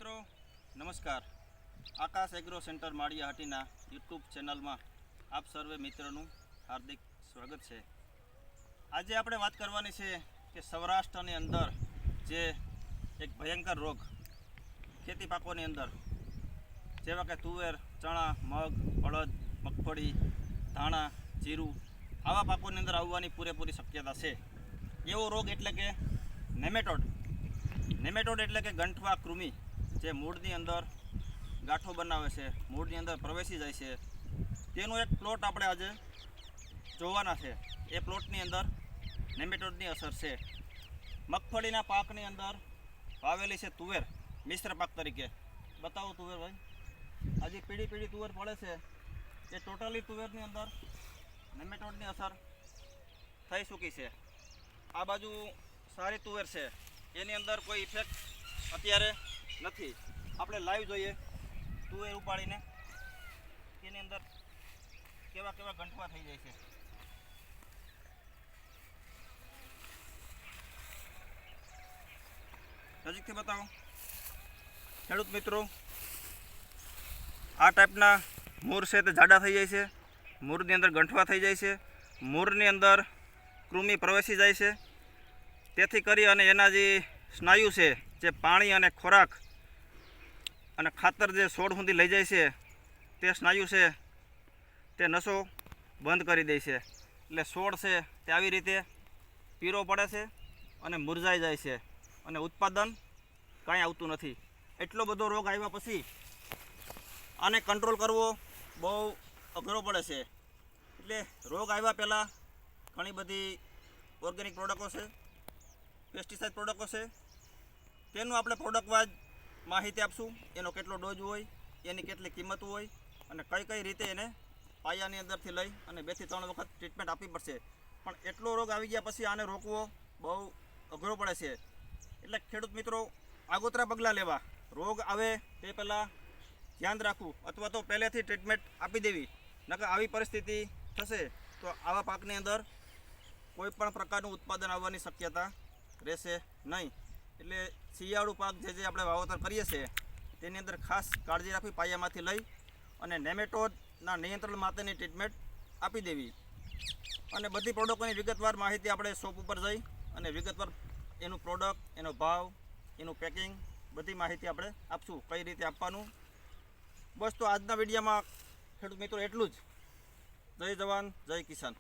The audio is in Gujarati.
મિત્રો નમસ્કાર। આકાશ એગ્રો સેન્ટર માળિયાહાટીના યુટ્યુબ ચેનલમાં આપ સર્વે મિત્રોનું હાર્દિક સ્વાગત છે। આજે આપણે વાત કરવાની છે કે સૌરાષ્ટ્રની અંદર જે એક ભયંકર રોગ ખેતી પાકોની અંદર જેવા કે તુવેર, ચણા, મગ, અડદ, મગફળી, ધાણા, જીરું આવા પાકોની અંદર આવવાની પૂરેપૂરી શક્યતા છે। એવો રોગ એટલે કે નેમેટોડ। નેમેટોડ એટલે કે ગંઠવા કૃમિ જે મૂળની અંદર ગાંઠો બનાવે છે, મૂળની અંદર પ્રવેશી જાય છે, તેનો એક પ્લોટ આપણે આજે જોવાના છે। એ પ્લોટની અંદર નેમેટોડની અસર છે। મગફળીના પાકની અંદર વાવેલી છે તુવેર મિશ્ર પાક તરીકે। બતાવો તુવેર ભાઈ, આજે પીળી તુવેર પડે છે એ ટોટલી તુવેરની અંદર નેમેટોડની અસર થઈ ચૂકી છે। આ બાજુ સારી તુવેર છે, એની અંદર કોઈ ઇફેક્ટ અત્યારે નથી। આપણે લાઈવ જોઈએ તુવેર ઉપાડીને એની અંદર કેવા ગંઠવા થઈ જાય છે। નજીકથી બતાવો ખેડૂત મિત્રો, આ ટાઈપના મૂળ છે તે જાડા થઈ જાય છે, મૂળની અંદર ગંઠવા થઈ જાય છે, મૂળની અંદર કૃમિ પ્રવેશી જાય છે। તેથી કરી અને એના જે સ્નાયુ છે જે પાણી અને ખોરાક અને ખાતર જે છોડ સુધી લઈ જાય છે તે સ્નાયુ છે તે નસો બંધ કરી દે છે। એટલે છોડ છે તે આવી રીતે પીરો પડે છે અને મુરઝાઈ જાય છે અને ઉત્પાદન કાંઈ આવતું નથી। એટલો બધો રોગ આવ્યા પછી આને કંટ્રોલ કરવો બહુ અઘરો પડે છે। એટલે રોગ આવ્યા પહેલાં ઘણી બધી ઓર્ગેનિક પ્રોડક્ટો છે, પેસ્ટિસાઇડ પ્રોડક્ટો છે, તેનું આપણે પ્રોડક્ટ વાઇઝ માહિતી આપશું। એનો કેટલો ડોઝ હોય, એની કેટલી કિંમત હોય અને કઈ રીતે એને પાયાની અંદરથી લઈ અને 2 થી 3 વખત ટ્રીટમેન્ટ આપવી પડશે। પણ એટલો રોગ આવી ગયા પછી આને રોકવો બહુ અઘરો પડે છે। એટલે ખેડૂત મિત્રો આગોતરા પગલાં લેવા, રોગ આવે તે પહેલાં ધ્યાન રાખવું અથવા તો પહેલેથી ટ્રીટમેન્ટ આપી દેવી। નકર આવી પરિસ્થિતિ થશે તો આવા પાકની અંદર કોઈ પણ પ્રકારનું ઉત્પાદન આવવાની શક્યતા રહેશે નહીં। એટલે શિયાળુ પાક જે આપણે વાવેતર કરીએ છીએ તેની અંદર ખાસ કાળજી રાખવી, પાયામાંથી લઈ અને નેમેટોડના નિયંત્રણ માટેની ટ્રીટમેન્ટ આપી દેવી। અને બધી પ્રોડક્ટોની વિગતવાર માહિતી આપણે શોપ ઉપર જઈ અને વિગતવાર એનું પ્રોડક્ટ, એનો ભાવ, એનું પેકિંગ બધી માહિતી આપણે આપશું, કઈ રીતે આપવાનું। બસ તો આજના વિડીયોમાં ખેડૂત મિત્રો એટલું જ। જય જવાન, જય કિસાન।